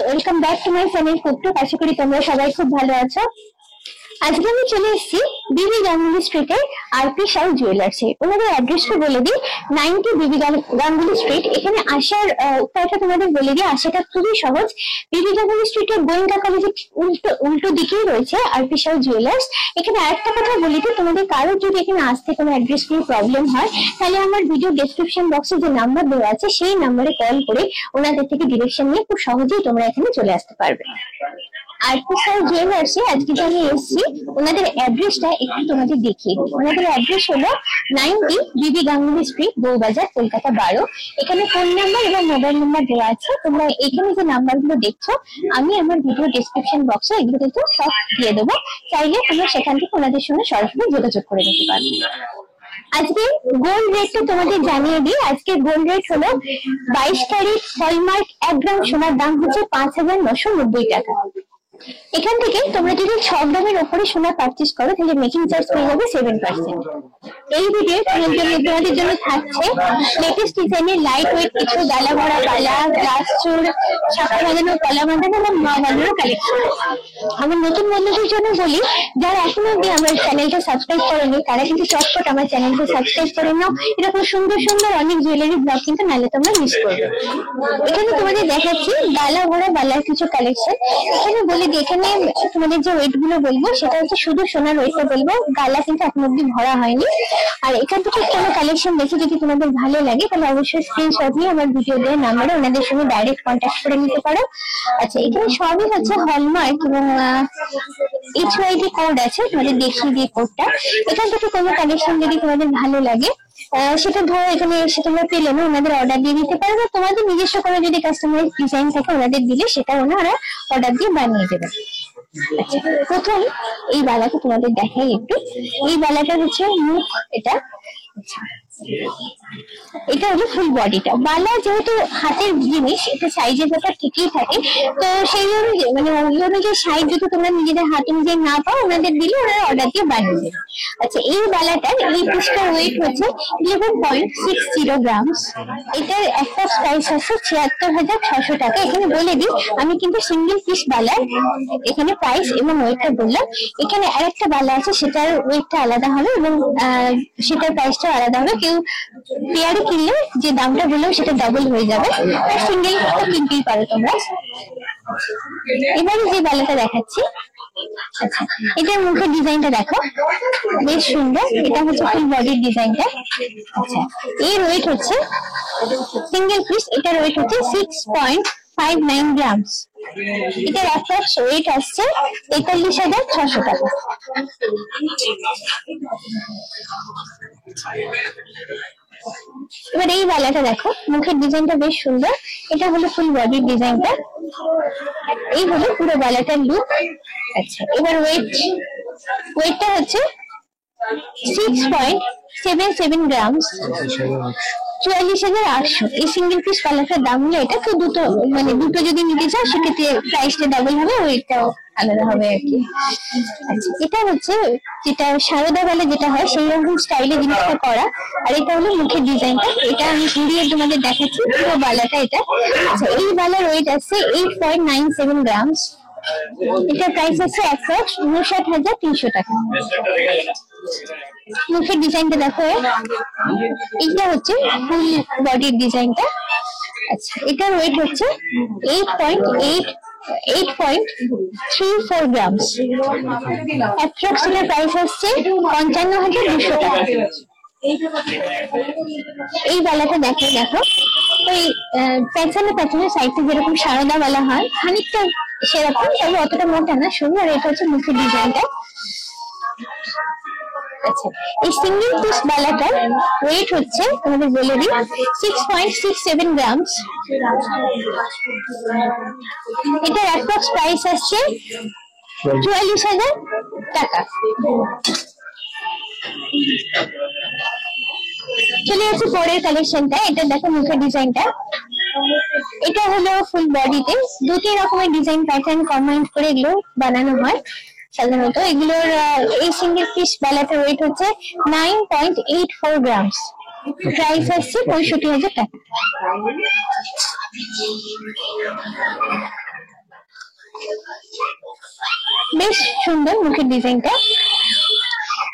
Welcome back to my channel ফুটটুক। আশা করি তোমরা সবাই খুব ভালো আছো। আজকে আমি চলে এসেছি বিবি গাঙ্গুলি স্ট্রিটে আরপি সাউ জুয়েলার্সে। ওনাদের অ্যাড্রেসটা বলে দিই, 90 বিবি গাঙ্গুলি স্ট্রিট। এখানে আসার উপায়টা তোমাদের বলে দিই, আসাটা খুবই সহজ। বিবি গাঙ্গুলি স্ট্রিটের গোয়েঙ্কা কলেজের উল্টো দিকেই রয়েছে আরপি সাউ জুয়েলার্স। এখানে আরেকটা কথা বলি যে তোমাদের কারোর যদি এখানে আসতে কোনো অ্যাড্রেস নিয়ে প্রবলেম হয়, তাহলে আমার ভিডিও ডেসক্রিপশন বক্সে যে নাম্বার দেওয়া আছে সেই নাম্বারে কল করে ওনাদের থেকে ডিরেকশন নিয়ে খুব সহজেই তোমরা এখানে চলে আসতে পারবে। আরপি সাউ জুয়েলার্সে আজকে যে আমি এসেছি, ওনাদের অ্যাড্রেসটা একটু তোমাদের দেখিয়ে দিই। ওনাদের অ্যাড্রেস হলো 90 বিবি গাঙ্গুলি স্ট্রিট, বউবাজার, কলকাতা 12। এখানে ফোন নাম্বার এবং মোবাইল নাম্বার দেওয়া আছে। তোমরা এখানে যে নাম্বারগুলো দেখছো, আমি আমার ভিডিও ডেসক্রিপশন বক্সে এগুলো কিন্তু সব দিয়ে দেবো। চাইলে তোমরা সেখান থেকে ওনাদের সঙ্গে সরাসরি যোগাযোগ করে নিতে পারবে। আজকে গোল্ড রেটটা তোমাদের জানিয়ে দিই। আজকে গোল্ড রেট হলো 22 ক্যারেট হলমার্ক 1 গ্রাম সোনার দাম হচ্ছে 5,990 টাকা। এখান থেকে তোমরা যদি 6 গ্রামের উপরে সোনা পারচেজ করো, তাহলে মেকিং চার্জ পেয়ে যাবে 7%। এই ভিডিও তোমাদের জন্য থাকছে লেটেস্ট ডিজাইনের লাইট ওয়েট কিছু গালা ভরা বালা, গ্লাস চুর, শাখা বাঁধানো, কলা বাঁধানো এবং মা বাঁধানোর কালেকশন। আমার নতুন বন্ধুদের জন্য বলি, যারা এখনো অব্দি আমার চ্যানেলটা সাবস্ক্রাইব করেনি, তারা কিন্তু চটপট আমার চ্যানেলটা সাবস্ক্রাইব করে নাও। এরকম সুন্দর সুন্দর অনেক জুয়েলারি ব্লগ কিন্তু নাহলে তোমরা মিস করবে। এখানে তোমাদের দেখাচ্ছি গালা ভরা বালার কিছু কালেকশন। এখানে বলে দিই, এখানে তোমাদের যে ওয়েট গুলো বলবো সেটা হচ্ছে শুধু সোনার ওয়েটটা বলবো, গালা কিন্তু এখন অব্দি ভরা হয়নি। আর এখান থেকে কোনো কালেকশন দেখে যদি তোমাদের ভালো লাগে, তাহলে অবশ্যই স্ক্রিনশট নিয়ে আমার ভিডিও দেওয়ার নাম্বারে ওনাদের সঙ্গে ডাইরেক্ট কন্ট্যাক্ট করে নিতে পারো। আচ্ছা, এখানে সবই হচ্ছে হলমার্ক এবং HYD কোড আছে, তোমাদের দেখিয়ে দিয়ে কোডটা। এখান থেকে কোনো কালেকশন যদি তোমাদের ভালো লাগে, সেটা ধরো এখানে এসে তোমরা পেলে না, ওনাদের অর্ডার দিয়ে দিতে পারো। তোমাদের নিজস্ব করে যদি কাস্টমাইজ ডিজাইন থাকে ওনাদের দিলে সেটা ওনারা অর্ডার দিয়ে বানিয়ে দেবে। আচ্ছা, প্রথম এই বালাটা তোমাদের দেখাই একটু। এই বালাটা হচ্ছে মুখ, এটা এটা হলো ফুল বডিটা। বালা যেহেতু হাতের জিনিস, এটা সাইজের ব্যাপার ঠিকই থাকে, তো সেই অনুযায়ী মানে ওই অনুযায়ী সাইজ যদি তোমরা নিজেদের হাতে অনুযায়ী না পাও, ওনাদের দিলে ওনারা অর্ডার দিয়ে বানিয়ে দেবে। আচ্ছা, এই বালাটার এই পিসটার ওয়েট হচ্ছে 11.60 গ্রামস। এটার একটা প্রাইস আছে 76,600 টাকা। এখানে বলে দিই, আমি কিন্তু সিঙ্গেল পিস বালার এখানে প্রাইস এবং ওয়েটটা বললাম। এখানে আরেকটা বালা আছে, সেটার ওয়েটটা আলাদা হবে এবং সেটার প্রাইসটা আলাদা হবে। কেউ পেয়ারে কিনলে যে দামটা বললাম সেটা ডাবল হয়ে যাবে, আর সিঙ্গেল কিনতেই পারো তোমরা। এবারে যে বালাটা দেখাচ্ছি, আচ্ছা, এটার মুখের ডিজাইনটা দেখো, বেশ সুন্দর। এটা হচ্ছে ফুল বডির ডিজাইনটা। আচ্ছা, এর ওয়েট হচ্ছে সিঙ্গেল পিস, এটার ওয়েট হচ্ছে 6.59 গ্রামস। এটার অ্যাপ্রক্স ওয়েট আসছে 43,600 টাকা। এবার এই বালাটা দেখো, মুখের ডিজাইনটা বেশ সুন্দর। এটা হলো ফুল বডির ডিজাইনটা, এই হলো পুরো বালাটার লুক। আচ্ছা, এবার ওয়েটটা হচ্ছে 6.77 গ্রামস, 44,800। এই সিঙ্গেল পিস বালাটার দাম হলো এটা। তো দুটো মানে দুটো যদি নিতে চাও, সেক্ষেত্রে প্রাইসটা ডাবল হবে, ওয়েটটাও আলাদা হবে আর কি। আচ্ছা, এটা হচ্ছে যেটা সারদা বালা যেটা হয় সেই রকম স্টাইলে জিনিসটা করা। আর এটা হলো মুখের ডিজাইনটা। এটা আমি ঘুরিয়ে তোমাদের দেখাচ্ছি পুরো বালাটা এটা। আচ্ছা, এই বালার ওয়েট আছে 8.97 গ্রামস। এটা প্রাইস আছে অ্যাপ্রক্স 59,300 টাকা। মুখের ডিজাইনটা দেখো, এইটা হচ্ছে ফুল বডির ডিজাইনটা। আচ্ছা, এটার ওয়েট হচ্ছে 8.34 গ্রামস। অ্যাপ্রক্স এটার প্রাইস হচ্ছে 55,200 টাকা। এই বালাটা দেখো, ওই পেছনে সাইডে যেরকম সারদা বালা হয় খানিকটা সেরকম, তবে অতটা মোটা না, সরু। আর এটা হচ্ছে মুখের ডিজাইনটা। আচ্ছা, এই সিঙ্গেল পিস বালাটার ওয়েট হচ্ছে তোমাদের বলে দিই 6.67 গ্রামস। এটার অ্যাপ্রক্স প্রাইস আসছে 44,000 টাকা। চলে যাচ্ছে পরের কালেকশনটা। এটা দেখো মুখের ডিজাইনটা। এটা হলো ফুল বডিতে 2-3 রকমের ডিজাইন প্যাটার্ন কম্বাইন করে এগুলো বানানো হয় সাধারণত। এগুলোর এই সিঙ্গেল পিস বালাটার ওয়েট হচ্ছে 9.84 গ্রামস। প্রাইস আসছে 65,000 টাকা। বেশ সুন্দর মুখের ডিজাইনটা।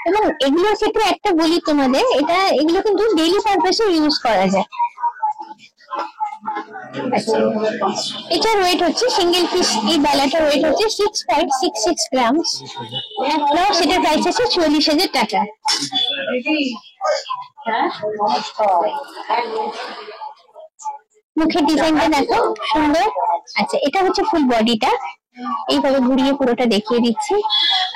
এবং এগুলোর ক্ষেত্রে একটা বলি তোমাদের, এগুলো কিন্তু ডেইলি পারপাসে ইউজ করা যায়। এটার ওয়েট হচ্ছে সিঙ্গেল পিস, এই বালাটার ওয়েট হচ্ছে 6.66 গ্রামস। প্লাস এটার প্রাইস আছে 44,000 টাকা। মুখের ডিজাইনটা দেখো সুন্দর। আচ্ছা, এটা হচ্ছে ফুল বডিটা, এইভাবে ঘুরিয়ে পুরোটা দেখিয়ে দিচ্ছি।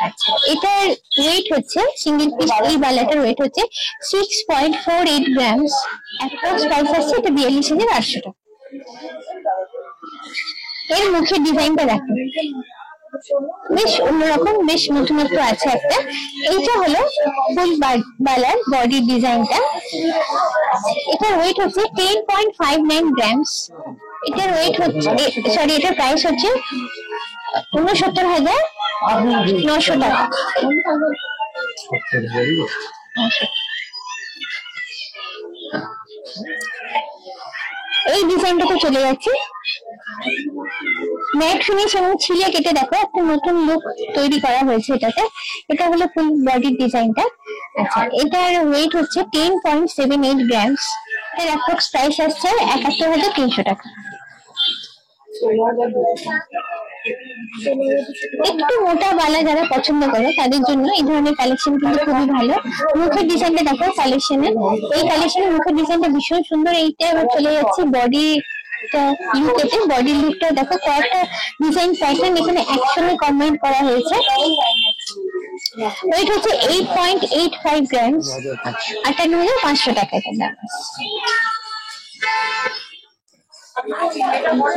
আচ্ছা, এটার ওয়েট হচ্ছে সিঙ্গেল পিস, এই বালাটার ওয়েট হচ্ছে 6.48 গ্রামস। অ্যাপ্রক্স প্রাইস আছে এটা 42,800 টাকা। এর মুখের ডিজাইনটা দেখো বেশ অন্যরকম, বেশ নতুনত্ব আছে একটা। এইটা হলো ফুল বালার বডি ডিজাইনটা। এটার ওয়েট হচ্ছে 10.59 গ্রামস। এটার ওয়েট হচ্ছে এটার প্রাইস হচ্ছে 69,900 টাকা। এই ডিজাইনটাতে চলে যাচ্ছে ম্যাট ফিনিশ এবং ছিলে কেটে দেখো একটা নতুন লুক তৈরি করা হয়েছে এটাতে। এটা হলো ফুল বডির ডিজাইনটা। আচ্ছা, এটার ওয়েট হচ্ছে 10.78 গ্রামস। এর অ্যাপ্রক্স প্রাইস আসছে 71,300 টাকা। একটু মোটা বালা যারা পছন্দ করে তাদের জন্য এই ধরনের কালেকশন কিন্তু খুবই ভালো। মুখের ডিজাইনটা দেখো কালেকশনের, এই কালেকশনের মুখের ডিজাইনটা ভীষণ সুন্দর। এইটা আবার চলে যাচ্ছে বডি লুকেতে। বডি লুকটা দেখো কয়েকটা ডিজাইন প্যাটার্ন এখানে একসঙ্গে কম্বাইন করা হয়েছে। ওয়েট হচ্ছে 8.85 গ্রামস, 58,500 টাকা এটার দাম।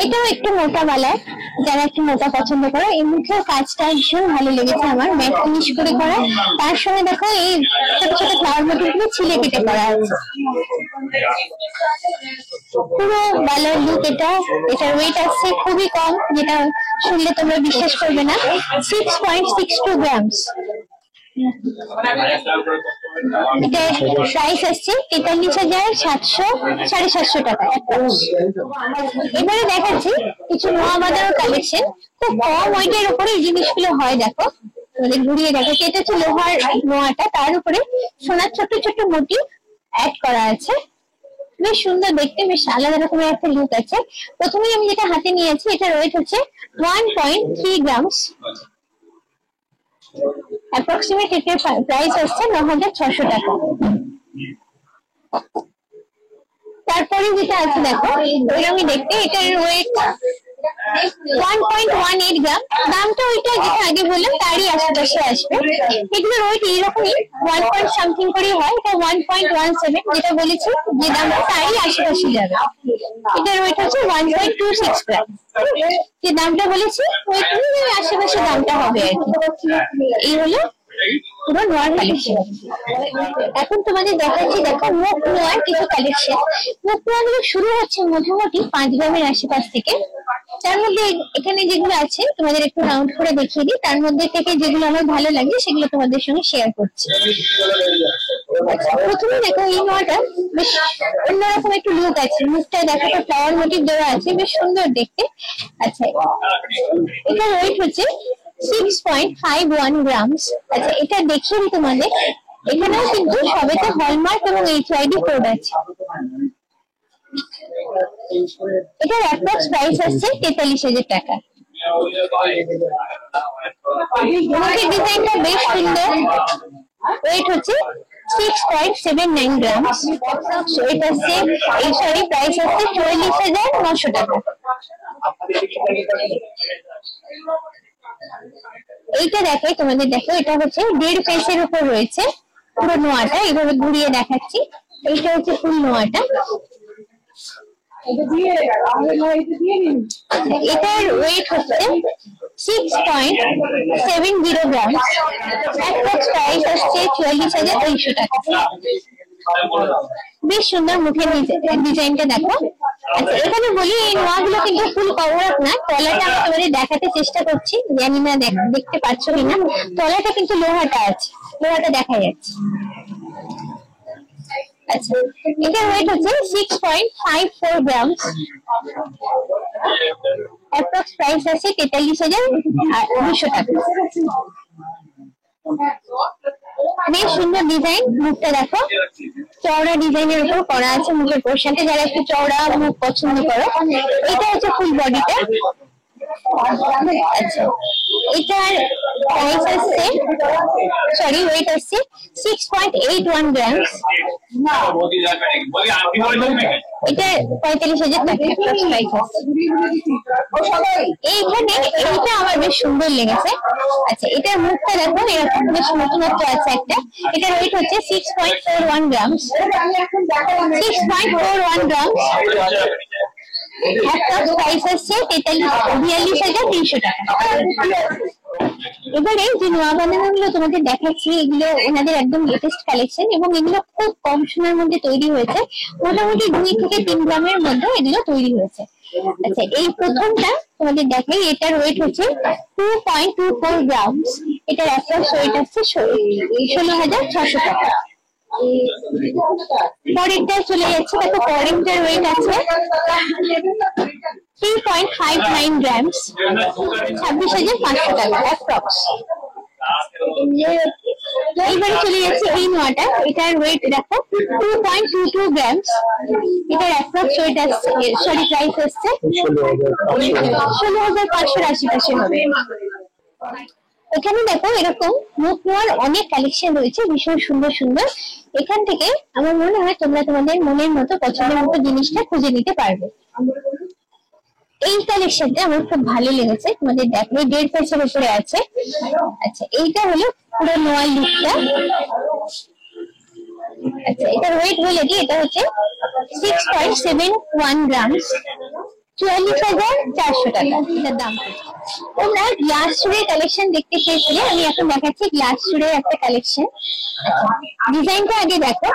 এটাও একটু মোটা বালার, যারা একটু মোটা পছন্দ করে। এই মুখের কাজটা ভীষণ ভালো লেগেছে আমার, ম্যাট ফিনিশ করে করা। তার সঙ্গে দেখো এই ছোট ছোট ফ্লাওয়ার মোটিভগুলো ছিলে কেটে করা আছে। পুরো বালার লুক এটা। এটার ওয়েট আসছে খুবই কম, যেটা শুনলে তোমরা বিশ্বাস করবে না, 6.62 গ্রামস। এটা প্রাইস আসছে 43,700 টাকা। এবারে দেখাচ্ছি কিছু নোয়া বাঁধানোর কালেকশন। খুব কম ওয়েটের উপরে এই জিনিসগুলো হয়, দেখো তোমাদের ঘুরিয়ে দেখাচ্ছি। এটা হচ্ছে লোহার নোয়াটা, তার উপরে সোনার ছোট ছোট মোটিভ অ্যাড করা আছে। বেশ সুন্দর দেখতে, বেশ আলাদা রকমের একটা লুক আছে। প্রথমেই আমি যেটা হাতে নিয়েছি এটার ওয়েট হচ্ছে 1.3 গ্রামস। অ্যাপ্রক্সিমেট এটার প্রাইস আসছে 9,600 টাকা। তারপরে যেটা আছে দেখো ওইরকমই দেখতে, এটার ওয়েট 1.18 গ্রাম। দামটা ওইটা যেটা আগে বললাম তারই আশেপাশে আসবে। এগুলোর ওয়েট এইরকমই 1 পয়েন্ট সামথিং করে হয়। এটা 1.17 যেটা বলেছি, যে দামটা তারই আশেপাশে যাবে। এটার ওয়েট হচ্ছে 1.26 গ্রাম। যে দামটা বলেছি ওয়েট আশেপাশে দামটা হবে আর কি। এই হলো পুরো নোয়ার কালেকশন। এখন তোমাদের দেখাচ্ছি দেখো মুখ নোয়ার কিছু কালেকশন। মুখ নোয়া গুলো শুরু হচ্ছে মোটামুটি 5 গ্রামের আশেপাশ থেকে। তার মধ্যে এখানে যেগুলো আছে তোমাদের একটু রাউন্ড করে দেখিয়ে দিই। তার মধ্যে থেকে যেগুলো আমার ভালো লাগে সেগুলো তোমাদের সঙ্গে শেয়ার করছি। প্রথমে দেখো এই নোয়াটা বেশ অন্যরকম একটু লুক আছে। মুখটা দেখো তো ফ্লাওয়ার মোটিভ দেওয়া আছে, বেশ সুন্দর দেখতে। আচ্ছা, এটার ওয়েট হচ্ছে 6.51 গ্রামস। আচ্ছা, এটা দেখিয়ে দিই তোমাদের। এখানেও কিন্তু সবেতে হলমার্ক এবং HID কোড আছে। এটার অ্যাপ্রক্স প্রাইস আসছে 43,000 টাকা। মুখের ডিজাইনটা বেশ সুন্দর। ওয়েট হচ্ছে 6.79 গ্রামস। এটা সেম, এই সরি প্রাইস হচ্ছে 44,900 টাকা। এইটা দেখাই তোমাদের, দেখো এটা হচ্ছে 1.5 পেসের উপর রয়েছে পুরো নোয়াটা। এইভাবে ঘুরিয়ে দেখাচ্ছি। এইটা হচ্ছে ফুল নোয়াটা। এটার ওয়েট হচ্ছে 6.70 গ্রামস। অ্যাপ্রক্স প্রাইস আসছে 44,300 টাকা। বেশ সুন্দর মুখের ডিজাইনটা দেখো। আচ্ছা, এখানে বলি এই নোয়াগুলো কিন্তু ফুল কভার না। তলাটা আমি তোমাদের দেখাতে চেষ্টা করছি, জানি না দেখতে পাচ্ছ কিনা। তলাটা কিন্তু লোহাটা আছে, লোহাটা দেখা যাচ্ছে। আচ্ছা, এটার ওয়েট হচ্ছে 6.54 গ্রামস। অ্যাপ্রক্স প্রাইস আছে 43,200 টাকা। বেশ সুন্দর ডিজাইন, মুখটা দেখো চওড়া ডিজাইনের উপর করা আছে মুখের পোর্শনটা, যারা একটু চওড়া মুখ পছন্দ করো। এটা হচ্ছে ফুল বডিটা। আচ্ছা, এটার প্রাইস আসছে, সরি ওয়েট আসছে 6.81 গ্রামস। এটা 45,000 টাকা প্রাইস আছে। এইখানে এইটা আমার বেশ সুন্দর লেগেছে। আচ্ছা, এটার মুখটা দেখো এরকম বেশ নতুনত্ব আছে একটা। এটার ওয়েট হচ্ছে 6.41 গ্রামস। 6.41 গ্রামস। একটা প্রাইস আসছে 42,300 টাকা। এবারে যে নোয়া বানানোগুলো তোমাদের দেখাচ্ছি, এগুলো ওনাদের একদম লেটেস্ট কালেকশন এবং এগুলো খুব কম সময়ের মধ্যে তৈরি হয়েছে। মোটামুটি 2 থেকে 3 গ্রামের মধ্যে এগুলো তৈরি হয়েছে। আচ্ছা, এই প্রথমটা তোমাদের দেখাই। এটার ওয়েট হচ্ছে 2.24 গ্রামস। এটার অ্যাপ্রক্স ওয়েট আসছে 16,600 টাকা। পরেরটা চলে যাচ্ছে, দেখো পরেরটার ওয়েট আছে 3.59 গ্রামস, 26,500 টাকা অ্যাপ্রক্স। এইবারে চলে যাচ্ছে এই নোয়াটা। এটার ওয়েট দেখো 2.22 গ্রামস। এটার অ্যাপ্রক্স ওয়েট আসছে, সরি প্রাইস আসছে 16,500 আশেপাশে হবে। এখানে দেখো এরকম মুখ নোয়ার অনেক কালেকশন রয়েছে, ভীষণ সুন্দর সুন্দর। এখান থেকে আমার মনে হয় তোমরা তোমাদের মনের মতো পছন্দের মতো জিনিসটা খুঁজে নিতে পারবে। এই কালেকশনটা আমার খুব ভালো লেগেছে, তোমাদের দেখো 1.5 পেজের উপরে আছে। আচ্ছা, এইটা হলো পুরো নোয়ার লুকটা। আচ্ছা, এটার ওয়েট বলে দিই, এটা হচ্ছে 6.71 গ্রামস, 44,400 টাকা এটার দাম। তোমরা গ্লাস চুড়ের কালেকশন দেখতে চেয়েছিলে, আমি এখন দেখাচ্ছি গ্লাস চুড়ের একটা কালেকশন। ডিজাইনটা আগে দেখো,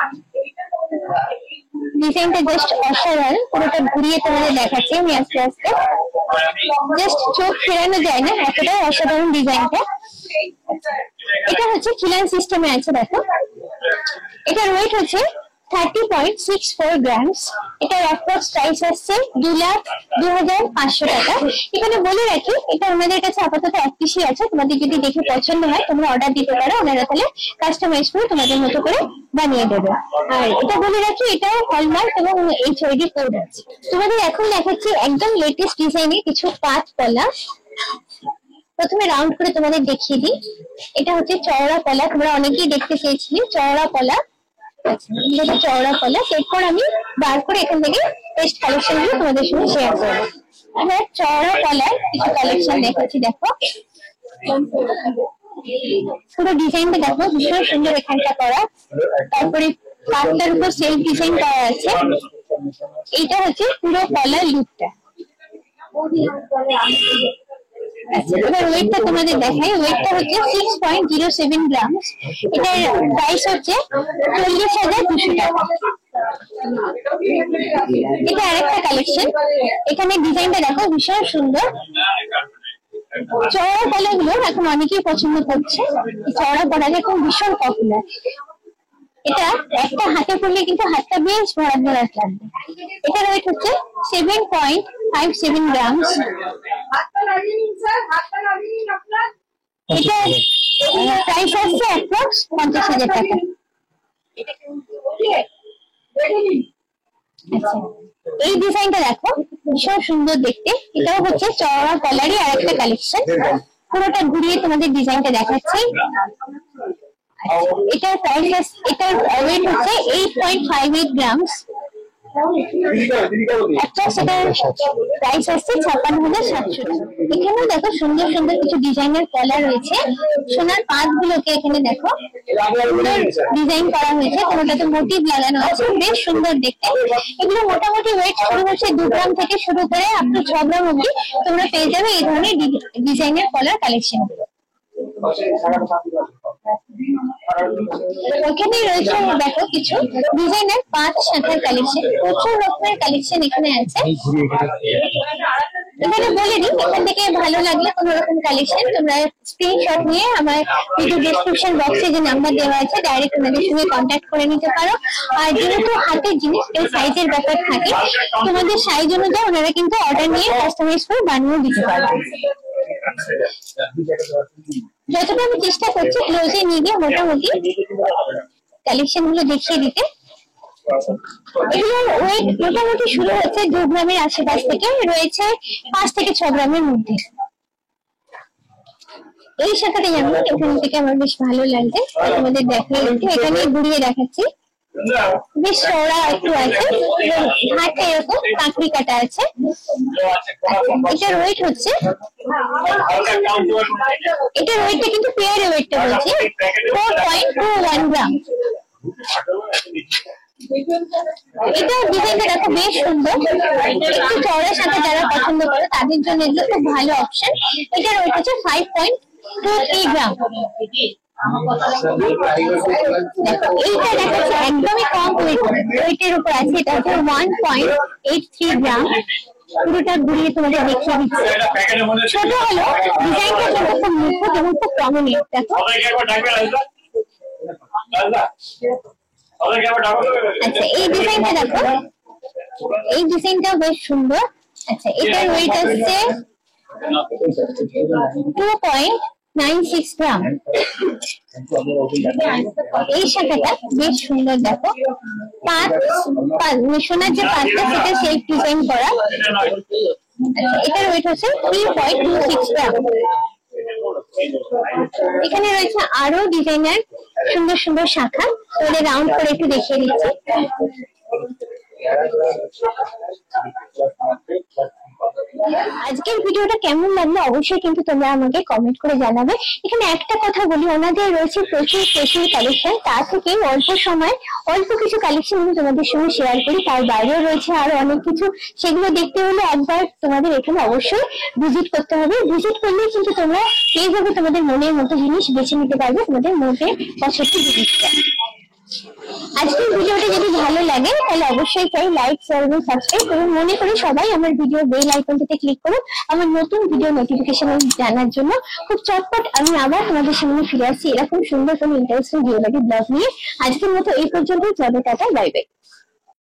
ডিজাইনটা জাস্ট অসাধারণ। পুরোটা ঘুরিয়ে তোমাদের দেখাচ্ছি আমি আস্তে আস্তে, জাস্ট চোখ ফেরানো যায় না, এতটাই অসাধারণ ডিজাইনটা। এটা হচ্ছে খিলান সিস্টেমে আছে দেখো। এটার ওয়েট হচ্ছে 30.64 গ্রামস। এটার অ্যাপ্রক্স প্রাইস আসছে 2,02,500 টাকা। এখানে বলে রাখি, এটা ওনাদের কাছে আপাতত 1 পিসই আছে। তোমাদের যদি দেখে পছন্দ হয় তোমরা অর্ডার দিতে পারো, ওনারা তাহলে কাস্টমাইজ করে তোমাদের মতো করে বানিয়ে দেবে। আর এটা বলে রাখি, এটা হলমার্ক এবং HID কোড আছে। তোমাদের এখন দেখাচ্ছি একদম লেটেস্ট ডিজাইনে কিছু পাঁচ কলা। প্রথমে রাউন্ড করে তোমাদের দেখিয়ে দিই। এটা হচ্ছে চওড়া কলা, তোমরা অনেকেই দেখতে চেয়েছিলে চওড়া কলা। যেটা চওড়া কলা, এরপর আমি বার করে এখান থেকে টেস্ট কালেকশন গুলো তোমাদের সঙ্গে শেয়ার করবো। আমরা চওড়া কলার কিছু কালেকশন দেখাচ্ছি, দেখো পুরো ডিজাইনটা দেখো, ভীষণ সুন্দর এখানটা করা। তারপরে পাতার উপর সেলফ ডিজাইন করা আছে। এইটা হচ্ছে পুরো কলার লুকটা। এবার ওয়েটটা তোমাদের দেখাই। ওয়েটটা হচ্ছে 6.07 গ্রামস। এটার প্রাইস হচ্ছে 40,200 টাকা। এটা আরেকটা কালেকশন। এখানে ডিজাইনটা দেখো, ভীষণ সুন্দর। চওড়া কলাগুলো এখন অনেকেই পছন্দ করছে, চওড়া কলাটা এখন ভীষণ পপুলার। এটা একটা হাতে পড়লে কিন্তু হাতটা বেশ ভরাট ভরাট লাগবে। এটার ওয়েট হচ্ছে 7.57 গ্রামস। এটা প্রাইস আসছে অ্যাপ্রক্স 50,000 টাকা। এই ডিজাইনটা দেখো, ভীষণ সুন্দর দেখতে। এটাও হচ্ছে চওড়া কলারই আর একটা কালেকশন। পুরোটা ঘুরিয়ে তোমাদের ডিজাইনটা দেখাচ্ছি। এটার প্রাইস, এটার ওয়েট হচ্ছে 8.58 গ্রামস। প্রাইস আসছে 56,700 টাকা। এখানেও দেখো সুন্দর সুন্দর কিছু ডিজাইনের কলা রয়েছে। সোনার পাত গুলোকে এখানে দেখো সুন্দর ডিজাইন করা হয়েছে, কোনোটাতে মোটিভ লাগানো আছে, বেশ সুন্দর দেখতে। এগুলো মোটামুটি ওয়েট শুরু হচ্ছে 2 গ্রাম থেকে শুরু করে আপ টু 6 গ্রাম অব্দি তোমরা পেয়ে যাবে এই ধরনের ডিজাইনের কলার কালেকশন গুলো। ওখানে রয়েছে দেখো কিছু ডিজাইনের 5 শাখার কালেকশন, প্রচুর রকমের কালেকশন এখানে আছে। এখানে বলে দিই, এখান থেকে ভালো লাগলে কোনো রকম কালেকশন তোমরা স্ক্রিনশট নিয়ে আমার ভিডিও ডেসক্রিপশন বক্সে যে নাম্বার দেওয়া আছে ডাইরেক্ট ওনাদের সঙ্গে কন্ট্যাক্ট করে নিতে পারো। আর যেহেতু হাতের জিনিস, এই সাইজের ব্যাপার থাকে, তোমাদের সাইজ অনুযায়ী ওনারা কিন্তু অর্ডার নিয়ে কাস্টমাইজ করে বানিয়ে দিতে পারবে। যতটা আমি চেষ্টা করছি ক্লোজে নিয়ে গিয়ে মোটামুটি কালেকশন গুলো দেখিয়ে দিতে। এগুলোর ওয়েট মোটামুটি শুরু হচ্ছে 2 গ্রামের আশেপাশ থেকে, রয়েছে 5 থেকে 6 গ্রামের মধ্যে। এই শাখাটা যেমন এখান থেকে আমার বেশ ভালো লাগছে, তোমাদের দেখাচ্ছি, এখানে ঘুরিয়ে দেখাচ্ছি, বেশ চওড়া একটু আছে, হাতে এরকম কাঁকড়ি কাটা আছে। এটার ওয়েট হচ্ছে, এটার ওয়েটটা কিন্তু পেয়ারের ওয়েটটা বলছি 4.21 গ্রাম। এটা ডিজাইনটা দেখো বেশ সুন্দর, একটু চওড়ার সাথে যারা পছন্দ করে তাদের জন্য এগুলো খুব ভালো অপশন। এটার ওয়েট হচ্ছে 5.23 গ্রাম। দেখো এইটা দেখাচ্ছে একদমই কম ওয়েটের উপর আছে, এটা হচ্ছে 1.83 গ্রাম। পুরোটা ঘুরিয়ে তোমাদের দেখিয়ে দিচ্ছে। ছোট হলো ডিজাইনটা কিন্তু খুব নিখুঁত এবং খুব প্রমিনেন্ট। দেখো আচ্ছা, এই ডিজাইনটা দেখো, এই ডিজাইনটাও বেশ সুন্দর। আচ্ছা, এটার ওয়েট আসছে 2.96 গ্রাম। এই শাখাটা বেশ সুন্দর, দেখো সোনার যে পাতটা সেটা শেপ ডিজাইন করা। এটার ওয়েট হচ্ছে 3.26 গ্রাম। এখানে রয়েছে আরো ডিজাইনার সুন্দর সুন্দর শাখা, তাহলে রাউন্ড করে একটু দেখিয়ে দিচ্ছি। আজকের ভিডিওটা কেমন লাগলো অবশ্যই কিন্তু তোমরা আমাকে কমেন্ট করে জানাবে। এখানে একটা কথা বলি, ওনাদের রয়েছে প্রচুর প্রচুর কালেকশন, তা থেকে অল্প সময় অল্প কিছু কালেকশন আমি তোমাদের সঙ্গে শেয়ার করি। তার বাইরেও রয়েছে আরো অনেক কিছু, সেগুলো দেখতে হলে একবার তোমাদের এখানে অবশ্যই ভিজিট করতে হবে। ভিজিট করলে কিন্তু তোমরা পেয়ে যাবে তোমাদের মনের মতো জিনিস, বেছে নিতে পারবে তোমাদের মনে পছন্দের জিনিসটা। আজকের ভিডিওটা যদি ভালো লাগে তাহলে অবশ্যই চাই লাইক, শেয়ার এবং সাবস্ক্রাইব করুন। মনে করে সবাই আমার ভিডিও বেল আইকনটিতে ক্লিক করুন আমার নতুন ভিডিও নোটিফিকেশন জানার জন্য। খুব চটপট আমি আবার তোমাদের সামনে ফিরে আসছি এরকম সুন্দর কোনো ইন্টারেস্টিং জুয়েলারি ব্লগ নিয়ে। আজকের মতো এই পর্যন্ত, চলো টাটা, বাই বাই।